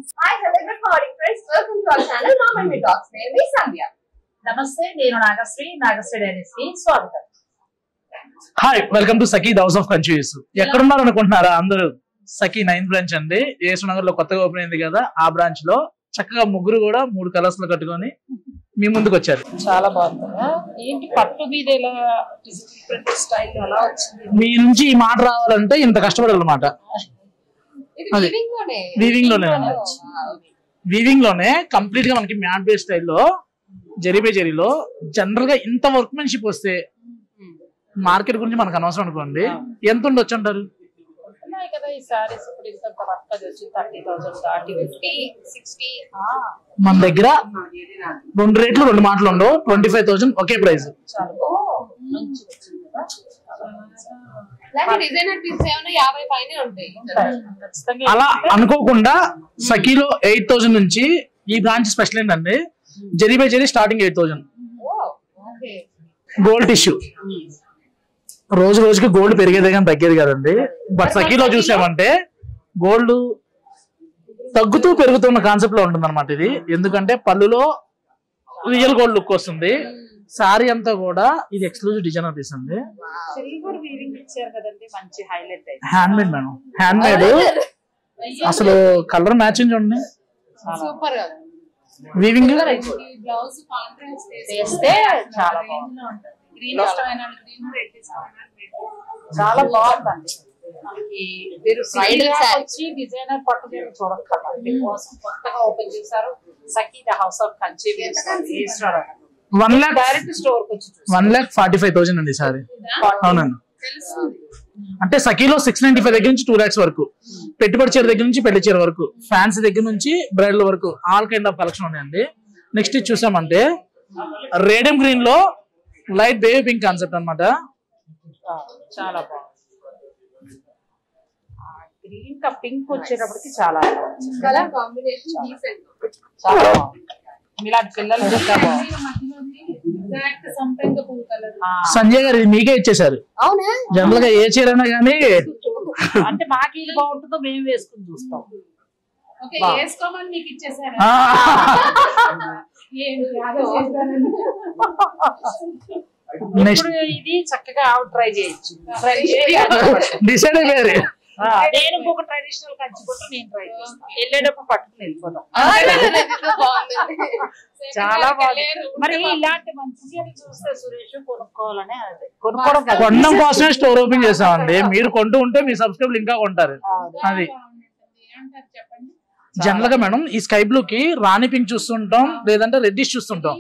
Hi, hello, good morning friends. Welcome to our channel Mom and Me Talks. Name is Sandhya. నమస్తే, నేను Nagasri diaries కి స్వాగతం. Hi, welcome to Sakhi house of Kanchus. ఎక్కడున్నారు అనుకుంటున్నారా అందరూ? సఖీ 9th branch అండి, ఏసు నగర్ లో కొత్తగా ఓపెన్ అయింది కదా, ఆ బ్రాంచ్ లో చక్కగా ముగ్గురు కూడా 3 కలర్స్ లో కట్టుకొని మీ ముందుకు వచ్చారు. చాలా బాగుంది. ఏంటి పట్టు మీద ఎలా స్టైల్ ఎలా వచ్చింది? మీ నుంచి ఈ మాట రావాలంటే ఇంత కష్టపడాలన్నమాట. వీవింగ్ లోనే కంప్లీట్ గా మనకి మ్యాట్ బేస్ స్టైల్లో జరీలో జనరల్ గా ఇంత వర్క్మెన్షిప్ వస్తే మార్కెట్ గురించి మనకు అనవసరం అనుకోండి, ఎంత ఉండొచ్చు అంటారు? మన దగ్గర 2 రేట్లు 2 మాటలు ఉండవు. 25,000 ఒకే ప్రైస్. అలా అనుకోకుండా సఖీలో 8,000 నుంచి ఈ బ్రాంచ్ స్పెషల్ ఏంటంటే zari by zari starting 8,000. Gold tissue రోజు రోజుకి గోల్డ్ పెరిగేదే కానీ తగ్గేది కదండి. బట్ సఖీలో చూసామంటే గోల్డ్ తగ్గుతూ పెరుగుతున్న కాన్సెప్ట్ లో ఉంటుంది అనమాట ఇది. ఎందుకంటే పళ్ళులో రియల్ గోల్డ్ లుక్ వస్తుంది. సారీ అంతా కూడా ఇది ఎక్స్క్లూజివ్ డిజైనర్ పీస్ అండి. Hand made madam, hand made. అసలు కలర్ మ్యాచింగ్ చూడండి, వీవింగ్ చాలా బాగుందండి. డిజైనర్ పట్టు చూడక్కర్లేదు, కొత్తగా ఓపెన్ చేశారు సఖీ హౌస్ ఆఫ్ కంచి. 1,45,000 అండి సారీ. అవునండి, అంటే సఖీలో 695 దగ్గర నుంచి 2 lakhs వరకు, పెట్టుబడి చీర దగ్గర నుంచి పెళ్లి చీర వరకు, ఫ్యాన్సీ దగ్గర నుంచి బ్రైడల్ వరకు ఆల్ కైండ్ ఆఫ్ కలెక్షన్ ఉన్నాయండి. నెక్స్ట్ ఇది చూసామంటే రేడియం గ్రీన్ లో లైట్ బేబీ పింక్ కాన్సెప్ట్ అనమాట. చాలా బాగుంది. గ్రీన్ కా పింక్ వచ్చేటప్పటికి చాలా కలర్ కాంబినేషన్ డీసెంట్. చాలా బాగుంది. ఇలాంటి పిల్లలు సంజయ్ గారు మీకే ఇచ్చేసారు. జనరల్ గా ఏ చీర అయినా కానీ అంటే మాకు ఇది బాగుంటుందో మేము వేసుకుని చూస్తాం. వేసుకోమని మీకు ఇచ్చేసారు. ఇది చక్కగా ట్రై చేయొచ్చు. డిసైడ్ అయ్యారు. నేను ఒక ట్రెడిషనల్ కంచిపట్టు నేను ట్రై చేస్తాను, వెళ్ళేటప్పుడు పట్టుకుని వెళ్ళిపోదాం. చాలా బాగుంది. మరి ఇలాంటి మంచి చీరలు చూస్తే సురేష్ కొనుక్కోవాలనే కొనడం కోసమే స్టోర్ ఓపెన్ చేసామండి. మీరు కొంటూ ఉంటే మీ సబ్స్క్రైబర్లు ఇంకా కొంటారు. అది జనరల్ గా మేడం ఈ స్కై బ్లూ కి రాణి పింక్ చూస్తుంటాం, లేదంటే రెడ్డిష్ చూస్తుంటాం.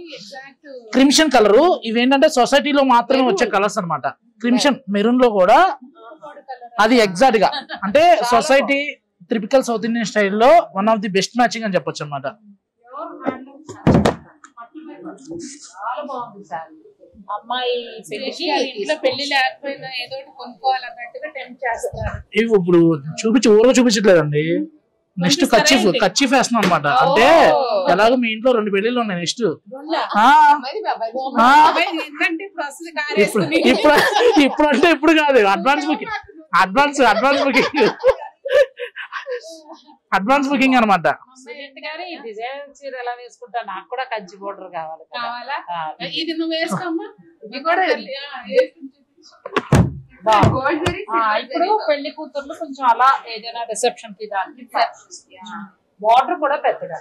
క్రిమ్షన్ కలర్ ఇవేంటంటే సొసైటీలో మాత్రమే వచ్చే కలర్స్ అనమాట. క్రిమ్షన్ మెరూన్ లో కూడా అది ఎగ్జాక్ట్ గా అంటే సొసైటీ టిపికల్ సౌత్ ఇండియన్ స్టైల్లో one of the best matching అని చెప్పొచ్చు అనమాట. అమ్మాయి పెళ్లి లేకపోయినా ఏదో కొనుక్కోవాలన్నట్టుగా టెంప్ట్ చేస్తారు. ఇవి ఇప్పుడు ఊరగా చూపించట్లేదండి. నెక్స్ట్ కచ్చిఫ్ వేస్తున్నాం అనమాట. అంటే ఎలాగో మీ ఇంట్లో 2 పెళ్లిళ్ళు ఉన్నాయి. నెక్స్ట్ ఇప్పుడు అంటే ఇప్పుడు కాదు, అడ్వాన్స్ బుకింగ్ అనమాట. చీర ఎలా వేసుకుంటా, నాకు కూడా కంచి బోర్డర్ కావాలి. ఇది నువ్వు వేసుకోమ్మా. ఇప్పుడు పెళ్లి కూతుర్లు కొంచెం అలా ఏదైనా రిసెప్షన్ కి దానికి బార్డర్ కూడా పెద్దగా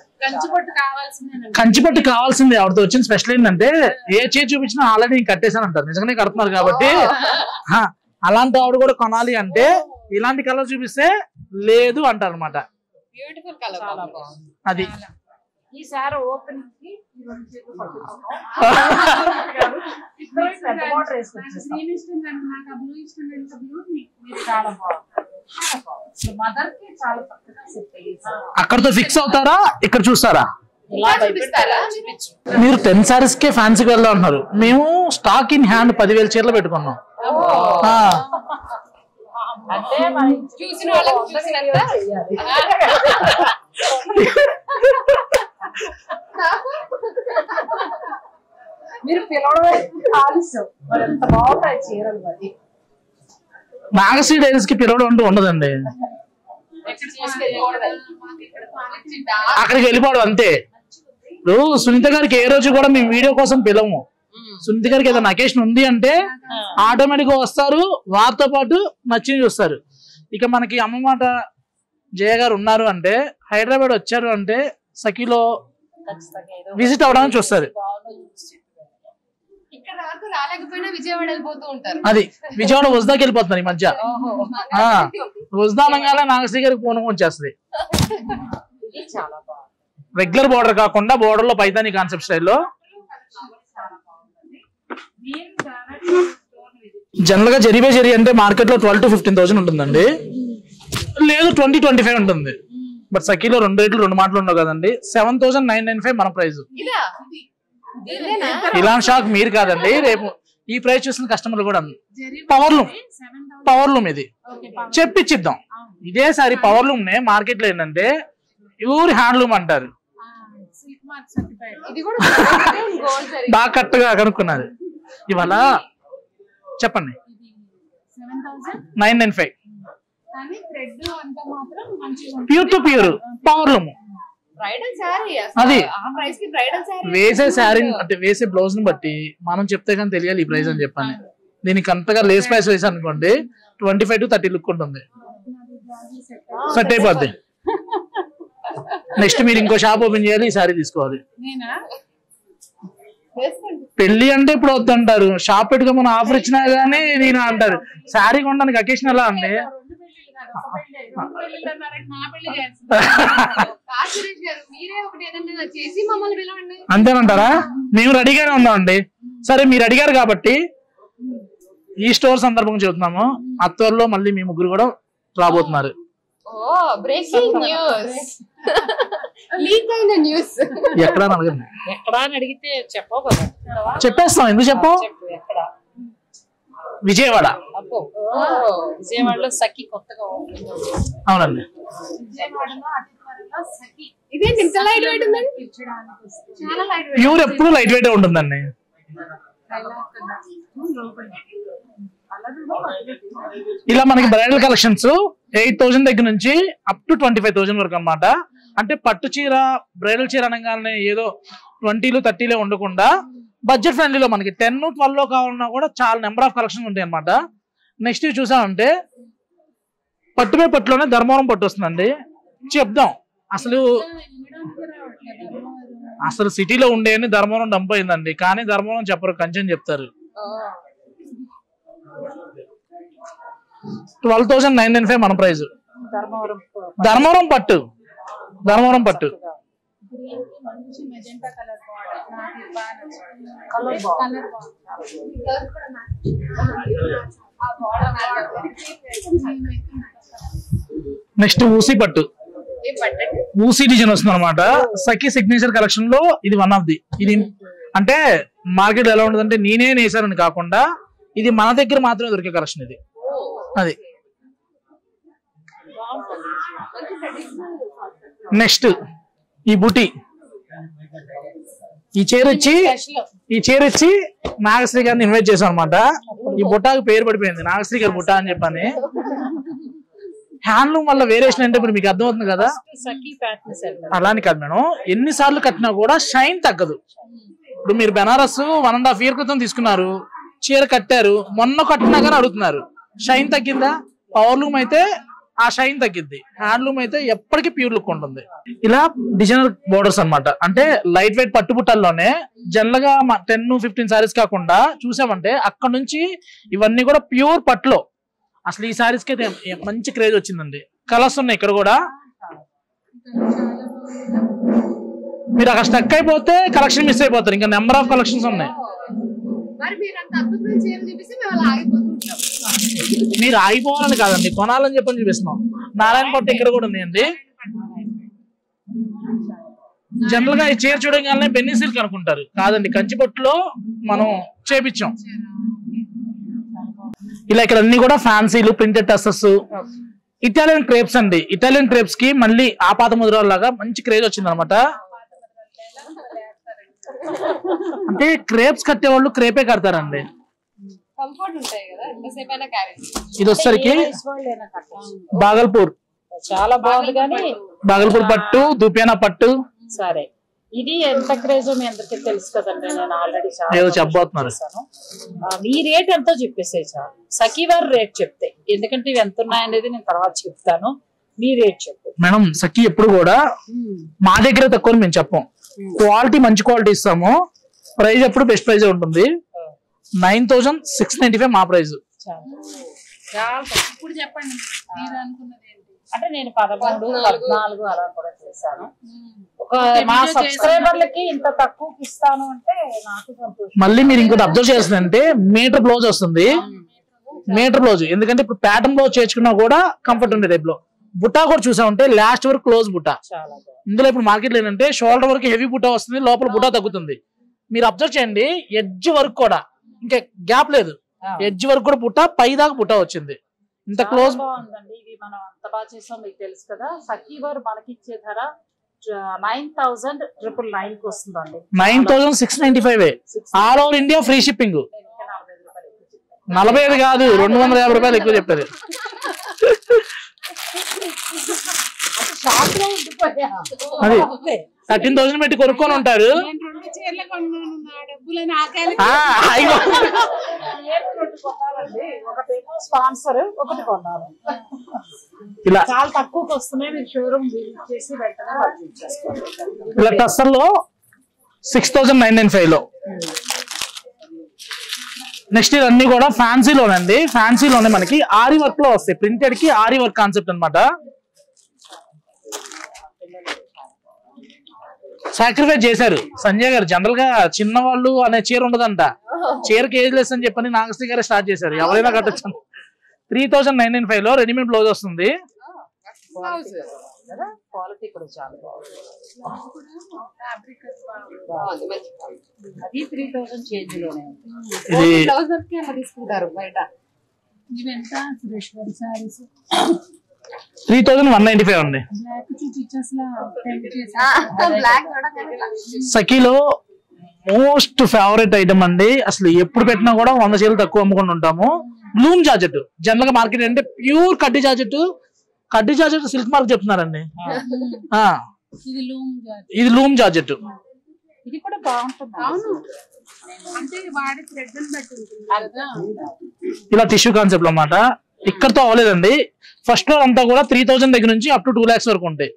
కంచిపట్టు కావాల్సిందే. ఆవిడతో వచ్చిన స్పెషల్ ఏంటంటే ఏ చీర చూపించినా ఆల్రెడీ నేను కట్టేసాను అంటారు. నిజంగానే కడుతున్నారు కాబట్టి అలాంటి ఆవిడ కూడా కొనాలి అంటే ఇలాంటి కలర్ చూపిస్తే లేదు అంటారు అనమాట. అది ఈసారి ఓపెన్ కి అక్కడతో ఫిక్స్ అవుతారా, ఇక్కడ చూస్తారా? మీరు 10 sarees కే ఫ్యాన్సీకి వెళ్దాం అంటున్నారు. మేము స్టాక్ ఇన్ హ్యాండ్ 10,000 చీరలు పెట్టుకున్నాం. అంటే చూసిన వాళ్ళకి చూసినంత మీరు పిలవడమే ఆలస్యం. మరి ఎంత బాగుంటాయి చీరలు. మరి నాగశ్రీ డైరీస్ కి పిలవడం అంటూ ఉండదండి. అక్కడికి వెళ్ళిపోవడం అంతే. ఇప్పుడు సునీత గారికి ఏ రోజు కూడా మేము వీడియో కోసం పిలవము. సునీత గారికి ఏదైనా అకేషన్ ఉంది అంటే ఆటోమేటిక్ గా వస్తారు, వారితో పాటు నచ్చింది చూస్తారు. ఇక మనకి అమ్మమాట జయ గారు ఉన్నారు అంటే, హైదరాబాద్ వచ్చారు అంటే సఖీలో విజిట్ అవడానికి చూస్తారు. అది విజయవాడ వజ్దాకి వెళ్ళిపోతున్నారు ఈ మధ్య. వజ్దా అనగానే నాగశ్రీ గారికి పూనం వచ్చేస్తుంది. రెగ్యులర్ బోర్డర్ కాకుండా బోర్డర్ లో పైతాని కాన్సెప్ట్ స్టైల్లో. జనరల్ గా జరీ అంటే మార్కెట్ లో 12,000 to 15,000 ఉంటుందండి, లేదు 20-25 ఉంటుంది. బట్ సఖీలో 2 రేట్లు 2 మాటలు ఉండవు కదండి. 7,995 మన ప్రైస్. ఇలాంటి షాక్ మీరు కాదండి, రేపు ఈ ప్రైస్ చూసిన కస్టమర్లు కూడా. పవర్ లూమ్ ఇది చెప్పిచ్చిద్దాం. ఇదే సారి పవర్ లూమ్ నే మార్కెట్ లో ఏంటంటే ప్యూర్ హ్యాండ్లూమ్ అంటారు. బాగా కరెక్ట్గా కనుక్కున్నారు. ఇవాళ చెప్పండి 995 pure to pure power loom. అది వేసే శారీ అంటే వేసే బ్లౌజ్ ని బట్టి మనం చెప్తే కానీ తెలియాలి ఈ ప్రైస్ అని చెప్పాను. దీనికి అంతగా లేస్ ప్రైస్ వేసి అనుకోండి 25 to 30 లుక్ ఉంటుంది, సెట్ అయిపోద్ది. నెక్స్ట్ మీరు ఇంకో షాప్ ఓపెన్ చేయాలి, ఈ సారీ తీసుకోవాలి. పెళ్లి అంటే ఇప్పుడు వద్దంటారు, షాప్ పెట్టుకో మనం ఆఫర్ ఇచ్చినా గానీ నేను అంటారు. శారీ కొనడానికి అకేషన్ ఎలా అండి? అంతేనంటారా? మేము రెడీగానే ఉన్నామండి. సరే మీరు అడిగారు కాబట్టి ఈ స్టోర్ సందర్భంగా చెబుతున్నాము, అత్తూరులో మళ్ళీ మీ ముగ్గురు కూడా రాబోతున్నారు. ఎక్కడ అడిగితే చెప్పవు కదా, చెప్పేస్తాం. ఎందుకు చెప్పు? విజయవాడ. విజయవాడలో సఖి కొత్తగా. అవునండి. ప్యూర్ ఎప్పుడు లైట్ వెయిట్ ఉంటుందండి. ఇలా మనకి బ్రైడల్ కలెక్షన్స్ 8,000 దగ్గర నుంచి అప్ టు 25,000 వరకు అన్నమాట. అంటే పట్టు చీర బ్రైడల్ చీర అనగానే ఏదో 20 to 30 ఉండకుండా బడ్జెట్ ఫ్రెండ్లీలో మనకి 10 to 12 కావాలన్నా కూడా చాలా నెంబర్ ఆఫ్ కలెక్షన్ ఉంటాయి అనమాట. నెక్స్ట్ చూసామంటే పట్టుపై పట్టులోనే ధర్మవరం పట్టు వస్తుందండి. చెప్దాం అసలు సిటీలో ఉండేని ధర్మవరం డంప్ అయిందండి, కానీ ధర్మవరం చెప్పరు, కంచెని చెప్తారు. 12,995 మన ప్రైస్. ధర్మవరం పట్టు. నెక్స్ట్ ఊసీ పట్టు. ఊసీ డిజైన్ వస్తుంది అనమాట. సఖీ సిగ్నేచర్ కలెక్షన్ లో ఇది వన్ ఆఫ్ ది. ఇది అంటే మార్కెట్ ఎలా ఉంటుందంటే నేనే నేసానని కాకుండా ఇది మన దగ్గర మాత్రమే దొరికే కలెక్షన్ ఇది. అది నెక్స్ట్ ఈ బుటీ. ఈ చీర ఇచ్చి నాగశ్రీ గారిని ఇన్వైట్ చేసాం అనమాట. ఈ బుట్టాకి పేరు పడిపోయింది నాగశ్రీ గారి బుట్ట అని చెప్పని. హ్యాండ్లూమ్ వల్ల వేరియేషన్ అంటే ఇప్పుడు మీకు అర్థమవుతుంది కదా. అలాని కాదు మేడం, ఎన్నిసార్లు కట్టినా కూడా షైన్ తగ్గదు. ఇప్పుడు మీరు బెనారస్ 1.5 year క్రితం తీసుకున్నారు, చీర కట్టారు, మొన్న కట్టినా కానీ అడుగుతున్నారు షైన్ తగ్గిందా? పవర్లూమ్ అయితే ఆ షైన్ తగ్గిద్ది, హ్యాండ్లూమ్ అయితే ఎప్పటికీ ప్యూర్ లుక్ ఉంటుంది. ఇలా డిజైనర్ బోర్డర్స్ అన్నమాట. అంటే లైట్ వెయిట్ పట్టుబుట్టల్లోనే జనరల్ గా 10 to 15 సారీస్ కాకుండా చూసామంటే అక్కడ నుంచి ఇవన్నీ కూడా ప్యూర్ పట్టులో. అసలు ఈ సారీస్ కి అయితే మంచి క్రేజ్ వచ్చిందండి. కలర్స్ ఉన్నాయి ఇక్కడ కూడా. మీరు అక్కడ స్టక్ అయిపోతే కలెక్షన్ మిస్ అయిపోతారు. ఇంకా నెంబర్ ఆఫ్ కలెక్షన్స్ ఉన్నాయి. మీరు ఆగిపోవాలని కాదండి, కొనాలని చెప్పని చూపిస్తున్నాం. నారాయణ పట్టు ఇక్కడ కూడా ఉన్నాయండి. జనరల్ గా ఈ చీర చూడగానే బెన్నీ సిల్క్ అనుకుంటారు, కాదండి కంచిపట్టులో మనం చేపించాం. ఇలా ఇక్కడ అన్ని కూడా ఫ్యాన్సీలు, ప్రింటెడ్ టసెస్, ఇటాలియన్ క్రేప్స్ అండి. ఇటాలియన్ క్రేప్స్ కి మళ్ళీ ఆపాత ముద్ర లాగా మంచి క్రేజ్ వచ్చింది అనమాట. అంటే క్రేప్స్ కట్టేవాళ్ళు క్రేపే కడతారండి. ఇది వచ్చేసరికి బాగల్పూర్ చాలా బాగుంది కానీ బాగల్పూర్ పట్టు, దుపియానా పట్టు. సరే, ఇది ఎంత క్రేజ్ మీ అందరికి తెలుసు కదండి. నేను ఆల్రెడీ చెప్పబోతున్నారు. మీ రేట్ ఎంతో చెప్పేసే చాలు. సఖీవారి రేట్ చెప్తే, ఎందుకంటే ఇవి ఎంత ఉన్నాయనేది నేను తర్వాత చెప్తాను. మీ రేట్ చెప్పు మేడం. సఖీ ఎప్పుడు కూడా మా దగ్గర తక్కువ మేము చెప్పం. క్వాలిటీ మంచి క్వాలిటీ ఇస్తాము. ప్రైస్ ఎప్పుడు బెస్ట్ ప్రైజ్ ఉంటుంది. 9695 మా ప్రైస్. ఇప్పుడు చెప్పండి మీరు అనుకున్నది ఏంటి? అంటే నేను 13, 14 అలా కూడా చేశాను. ఒక మా సబ్స్క్రైబర్లకి ఇంత తక్కువకి ఇస్తాను అంటే నాకు సంతోషం. మళ్ళీ మీరు ఇంకోటి అబ్జర్వ్ చేస్తుందంటే మీటర్ బ్లౌజ్ వస్తుంది. మీటర్ బ్లౌజ్ ఎందుకంటే ఇప్పుడు ప్యాటర్న్ బ్లౌజ్ చేర్చుకున్నా కూడా కంఫర్ట్ ఉండే టైప్ లో. బుట్టా కూడా చూసామంటే లాస్ట్ వరకు క్లోజ్ బుట్టా. ఇందులో ఇప్పుడు మార్కెట్ లో ఏంటంటే షోల్డర్ వరకు హెవీ బుట్టా వస్తుంది, లోపల బుట్టా తగ్గుతుంది. మీరు అబ్జర్వ్ చేయండి, ఎడ్జ్ వరకు కూడా ఇంకా గ్యాప్ లేదు. ఎడ్జ్ వరకు కూడా బుట్టా, పై దాకా బుట్టా వచ్చింది. ఇంత క్లోజ్ బాగుందండి. ఇది మనం అంత బాగా చేసాం, మీకు తెలుసు కదా. సఖీవారు మనకి ఇచ్చే ధర 9,999 కి వస్తుందండి. 9,695 all over India free shipping. 45 కాదు, 250 రూపాయలు ఎక్కువ చెప్పారు. అది 13,000 పెట్టి కొనుక్కొని ఉంటారు. స్పాన్సర్ ఒకటి కొన్నాను. ఇలా చాలా తక్కువకి వస్తున్నాయి. మీరు షోరూమ్ విజిట్ చేసి వెంటనే పర్చేజ్ చేసుకోండి. ఇలా టస్సర్ లో 6,995 లో. నెక్స్ట్ ఇవన్నీ కూడా ఫ్యాన్సీలోనండి. ఫ్యాన్సీలోనే మనకి ఆరి వర్క్ లో వస్తాయి. ప్రింటెడ్ కి ఆరి వర్క్ కాన్సెప్ట్ అనమాట. సాక్రిఫైస్ చేశారు సంజయ్ గారు. జనరల్ గా చిన్నవాళ్ళు అనే చీర ఉండదంట. చీరకి ఏజ్ లెస్ అని చెప్పని నాగశ్రీ గారు స్టార్ట్ చేశారు. ఎవరైనా కట్టచ్చు. 3,995 లో రెడీమేడ్ బ్లౌజ్ వస్తుంది. క్వాలిటీ కూడా చాలా బాగుంది. 3,000 చేంజ్ లోనే తీసుకుంటారు బయట. 3,195 ఉంది. సఖీలో మోస్ట్ ఫేవరెట్ ఐటమ్ అండి. అసలు ఎప్పుడు పెట్టినా కూడా 100 చీరలు తక్కువ అమ్ముకుంటూ ఉంటాము. Loom georgette. జనరల్ గా మార్కెట్ అంటే ప్యూర్ కడ్డీ జార్జెట్. కడ్డీ జార్జెట్ సిల్క్ మార్క్ చెప్తున్నారండి. ఇది లూమ్ జార్జెట్. ఇది కూడా బాగుంటుంది. అంటే వాడి థ్రెడ్ బట్టి ఉంటుంది. ఇలా టిష్యూ కాన్సెప్ట్ అన్నమాట. ఇక్కడతో అవ్వలేదండి. ఫస్ట్ ఫ్లోర్ అంతా కూడా 3,000 దగ్గర నుంచి అప్ టు 2 lakhs వరకు ఉంటాయి.